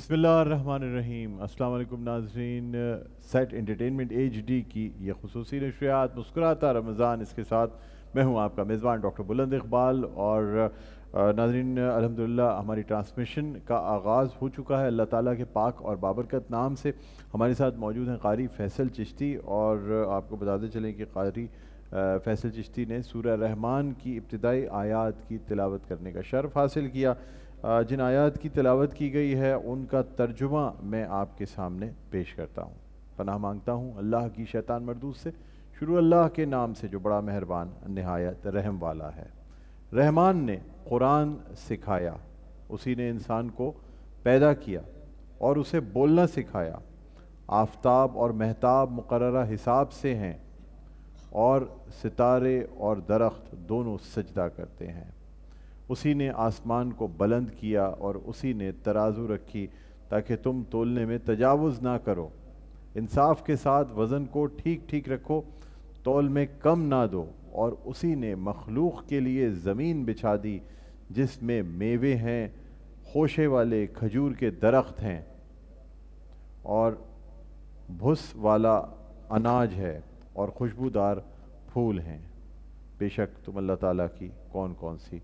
بسم اللہ الرحمن الرحیم۔ السلام علیکم ناظرین، سیٹ انٹرٹینمنٹ ایچ ڈی کی یہ خصوصی نشریات مسکراتا رمضان، اس کے ساتھ میں ہوں آپ کا میزبان ڈاکٹر بلند اقبال۔ اور ناظرین الحمدللہ ہماری ٹرانسمیشن کا آغاز ہو چکا ہے۔ اللہ تعالیٰ کے پاک اور بابرکت نام سے ہمارے ساتھ موجود ہیں قاری فیصل چشتی، اور آپ کو بتاتے چلیں کہ قاری فیصل چشتی نے سورہ رحمان کی ابتدائی آیات کی تلاوت کرنے کا شرف حاصل کیا۔ جن آیات کی تلاوت کی گئی ہے ان کا ترجمہ میں آپ کے سامنے پیش کرتا ہوں۔ پناہ مانگتا ہوں اللہ کی شیطان مردود سے۔ شروع اللہ کے نام سے جو بڑا مہربان نہایت رحم والا ہے۔ رحمان نے قرآن سکھایا، اسی نے انسان کو پیدا کیا اور اسے بولنا سکھایا۔ آفتاب اور مہتاب مقررہ حساب سے ہیں، اور ستارے اور درخت دونوں سجدہ کرتے ہیں۔ اسی نے آسمان کو بلند کیا اور اسی نے ترازو رکھی تاکہ تم تولنے میں تجاوز نہ کرو۔ انصاف کے ساتھ وزن کو ٹھیک ٹھیک رکھو، تول میں کم نہ دو۔ اور اسی نے مخلوق کے لیے زمین بچھا دی جس میں میوے ہیں، خوشے والے کھجور کے درخت ہیں، اور بھس والا اناج ہے، اور خوشبودار پھول ہیں۔ بے شک تم اللہ تعالیٰ کی کون کون سی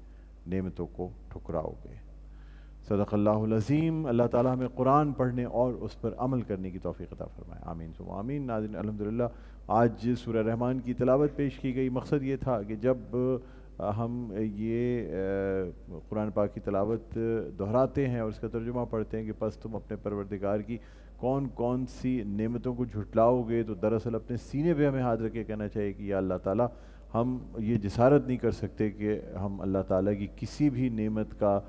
نعمتوں کو ٹھکراؤ گے۔ صدق اللہ العظیم۔ اللہ تعالیٰ ہمیں قرآن پڑھنے اور اس پر عمل کرنے کی توفیق عطا فرمائے، آمین ثم آمین۔ ناظرین الحمدللہ آج سورہ رحمان کی تلاوت پیش کی گئی۔ مقصد یہ تھا کہ جب ہم یہ قرآن پاک کی تلاوت دہراتے ہیں اور اس کا ترجمہ پڑھتے ہیں کہ پس تم اپنے پروردگار کی کون کون سی نعمتوں کو جھٹلاؤ گے، تو دراصل اپنے سینے پہ ہمیں ہاتھ رکھ کے کہنا چاہیے کہ یا اللہ تعالیٰ، ہم یہ جسارت نہیں کر سکتے کہ ہم اللہ تعالیٰ کی کسی بھی نعمت کا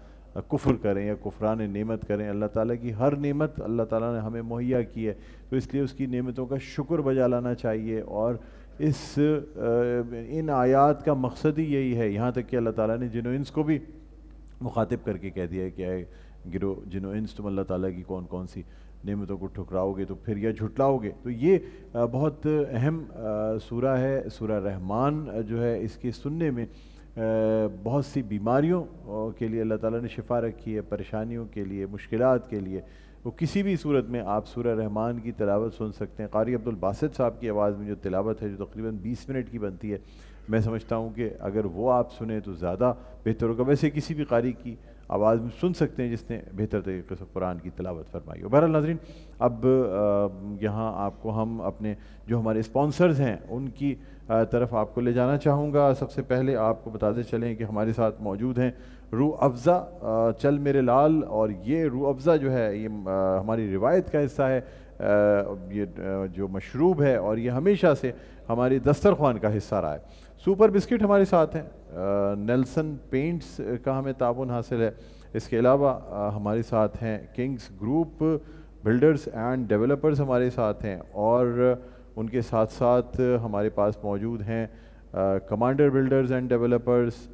کفر کریں یا کفران نعمت کریں۔ اللہ تعالیٰ کی ہر نعمت اللہ تعالیٰ نے ہمیں مہیا کی ہے، تو اس لیے اس کی نعمتوں کا شکر بجا لانا چاہیے۔ اور ان آیات کا مقصد ہی یہی ہے، یہاں تک کہ اللہ تعالیٰ نے جن و انس کو بھی مخاطب کر کے کہہ دیا ہے کہ اے گرو جن و انس، تم اللہ تعالیٰ کی کون کون سی نعمتوں کو ٹھکراؤ گے تو پھر یا جھٹلاؤ گے۔ تو یہ بہت اہم سورہ ہے، سورہ رحمان جو ہے، اس کے سننے میں بہت سی بیماریوں کے لیے اللہ تعالیٰ نے شفا رکھی ہے، پریشانیوں کے لیے، مشکلات کے لیے۔ وہ کسی بھی صورت میں آپ سورہ رحمان کی تلاوت سن سکتے ہیں۔ قاری عبدالباسط صاحب کی آواز میں جو تلاوت ہے، جو تقریباً 20 منٹ کی بنتی ہے، میں سمجھتا ہوں کہ اگر وہ آپ سنیں تو زیادہ بہتر ہوگا۔ ویسے کسی بھی قاری کی آواز میں سن سکتے ہیں جس نے بہتر طریقے سے قرآن کی تلاوت فرمائی ہو۔ بہرحال ناظرین، اب یہاں آپ کو ہم اپنے جو ہمارے اسپانسرز ہیں ان کی طرف آپ کو لے جانا چاہوں گا۔ سب سے پہلے آپ کو بتاتے چلیں کہ ہمارے ساتھ موجود ہیں روح افزا چل میرے لال، اور یہ روح افزا جو ہے یہ ہماری روایت کا حصہ ہے، یہ جو مشروب ہے، اور یہ ہمیشہ سے ہماری دسترخوان کا حصہ رہا ہے۔ سپر بسکٹ ہمارے ساتھ ہیں، نیلسن پینٹس کا ہمیں تعاون حاصل ہے۔ اس کے علاوہ ہمارے ساتھ ہیں Kings group builders and developers ہمارے ساتھ ہیں، اور ان کے ساتھ ساتھ ہمارے پاس موجود ہیں کمانڈر بلڈرز اینڈ ڈیولپرز۔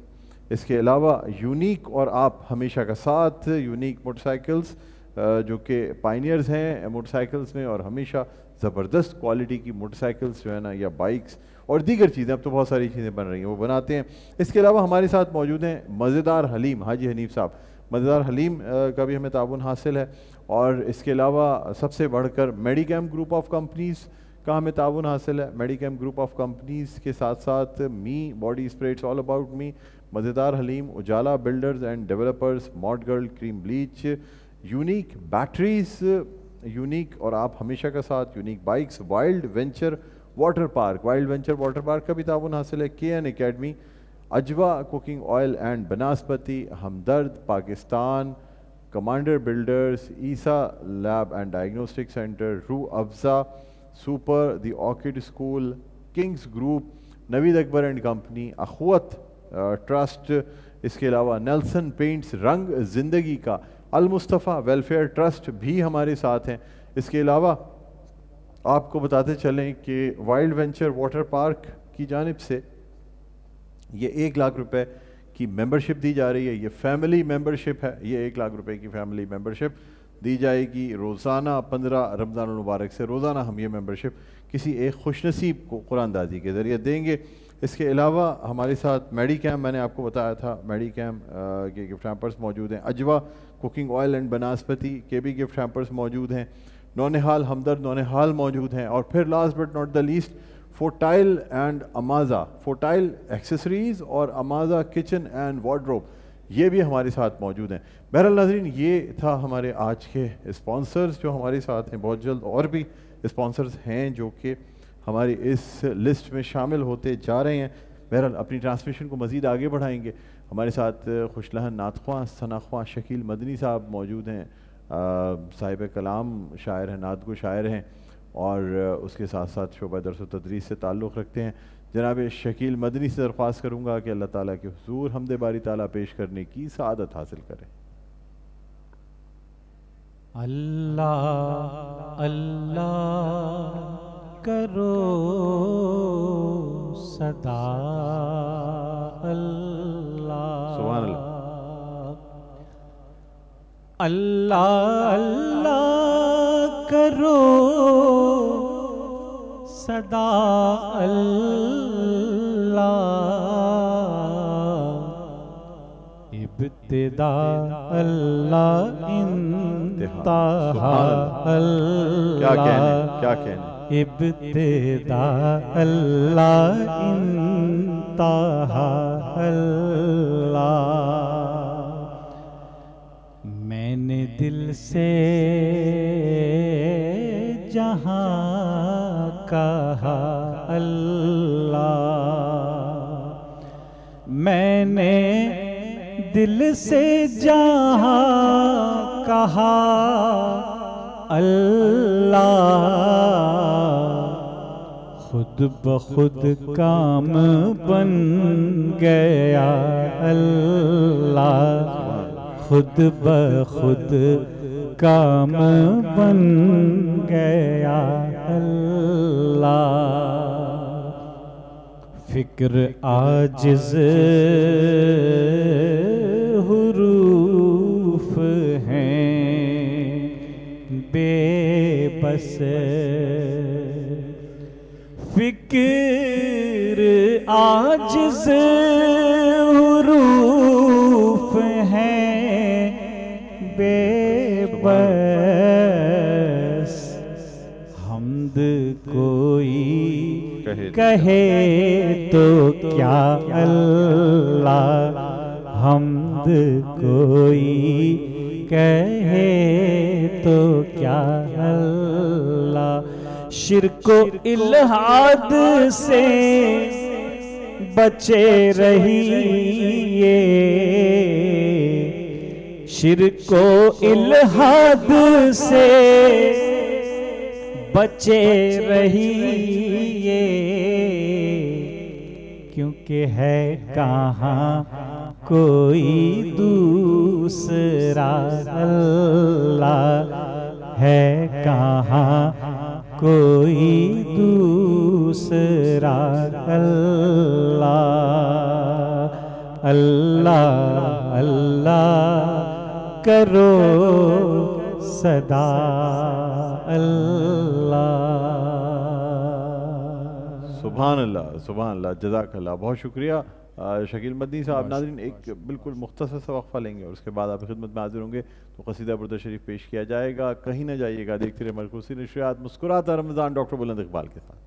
اس کے علاوہ یونیک اور آپ ہمیشہ کا ساتھ یونیک موٹر سائیکلز، جو کہ پائنیئرز ہیں موٹر سائیکلز میں، اور ہمیشہ زبردست کوالٹی کی موٹر سائیکلز جو ہے نا، یا بائکس اور دیگر چیزیں، اب تو بہت ساری چیزیں بن رہی ہیں، وہ بناتے ہیں۔ اس کے علاوہ ہمارے ساتھ موجود ہیں مزیدار حلیم، حاجی حنیف صاحب، مزیدار حلیم کا بھی ہمیں تعاون حاصل ہے۔ اور اس کے علاوہ سب سے بڑھ کر میڈیکیم گروپ آف کمپنیز کا ہمیں تعاون حاصل ہے۔ میڈیکیم گروپ آف کمپنیز کے ساتھ ساتھ می body اسپریٹس all about me, Mazedar Haleem, Ujala builders and developers, mod girl cream bleach, unique batteries, unique اور آپ ہمیشہ کا ساتھ unique bikes, wild venture water park, wild venture water park کا بھی تعاون حاصل ہے، K N academy, Ajwa cooking oil and بناسپتی، Hamdard Pakistan, commander builders, Isa lab and diagnostic centre, Rooh Afza, super the orchid school, kings group, Naveed Akbar and company, Akhuwat trust, اس کے علاوہ Nelson paints, رنگ زندگی کا، المصطفیٰ ویلفیئر ٹرسٹ بھی ہمارے ساتھ ہیں۔ اس کے علاوہ آپ کو بتاتے چلیں کہ وائلڈ وینچر واٹر پارک کی جانب سے یہ 1 لاکھ روپے کی ممبرشپ دی جا رہی ہے، یہ فیملی ممبرشپ ہے، یہ 1 لاکھ روپے کی فیملی ممبرشپ دی جائے گی روزانہ 15 رمضان المبارک سے۔ روزانہ ہم یہ ممبرشپ کسی ایک خوش نصیب کو قرآن دازی کے ذریعے دیں گے۔ اس کے علاوہ ہمارے ساتھ میڈی کیم، میں نے آپ کو بتایا تھا میڈی کیم کے گفٹ ہیمپرس موجود ہیں. اجوا کوکنگ آئل اینڈ بناسپتی کے بھی گفٹ ہیمپرس موجود ہیں. نونہال ہمدرد نونہال موجود ہیں. اور پھر last but not the least Fortile and Amaza, Fortile accessories اور امازا کچن اینڈ وارڈروب، یہ بھی ہمارے ساتھ موجود ہیں. بہرحال ناظرین، یہ تھا ہمارے آج کے اسپانسرز جو ہمارے ساتھ ہیں. بہت جلد اور بھی اسپانسرز ہیں جو کہ ہماری اس لسٹ میں شامل ہوتے جا رہے ہیں. بہرحال اپنی ٹرانسمیشن کو مزید آگے بڑھائیں گے. ہمارے ساتھ خوش لہن نعت خواں ثنا خواں شکیل مدنی صاحب موجود ہیں. صاحب کلام شاعر ہیں، نعت گو شاعر ہیں، اور اس کے ساتھ ساتھ شعبہ درس و تدریس سے تعلق رکھتے ہیں. جناب شکیل مدنی سے درخواست کروں گا کہ اللہ تعالیٰ کے حضور حمد باری تعالیٰ پیش کرنے کی سعادت حاصل کریں. اللہ اللہ کرو صدا اللہ، سبحان اللہ. اللہ اللہ کرو صدا اللہ، ابتدا اللہ انتہا اللہ، کیا کہنے ابتدا اللہ انتہا اللہ. میں نے دل سے جہاں کہا اللہ، میں نے دل سے جہاں کہا اللہ، خود بخود کام بن گیا اللہ، خود بخود کام بن گیا اللہ. فکر عاجز حروف ہیں بے بس، فکر عاجز حروف ہیں بے بس، حمد کوئی کہے تو کیا اللہ، حمد کوئی کہے تو کیا اللہ. شرک و الحاد سے بچے رہیے، شرک و الحاد سے بچے رہیے، کیونکہ ہے کہاں کوئی دوسرا اللہ، ہے کہاں کوئی دوسرا اللہ. اللہ اللہ کرو صدا اللہ. سبحان اللہ سبحان اللہ، جزاک اللہ، بہت شکریہ شکیل مدنی صاحب. ناظرین ایک بالکل مختصر سا وقفہ لیں گے اور اس کے بعد آپ کی خدمت میں حاضر ہوں گے تو قصیدہ برد شریف پیش کیا جائے گا. کہیں نہ جائیے گا، دیکھتے رہے مرکوسی نشریات، مسکراتا رمضان ڈاکٹر بلند اقبال کے ساتھ.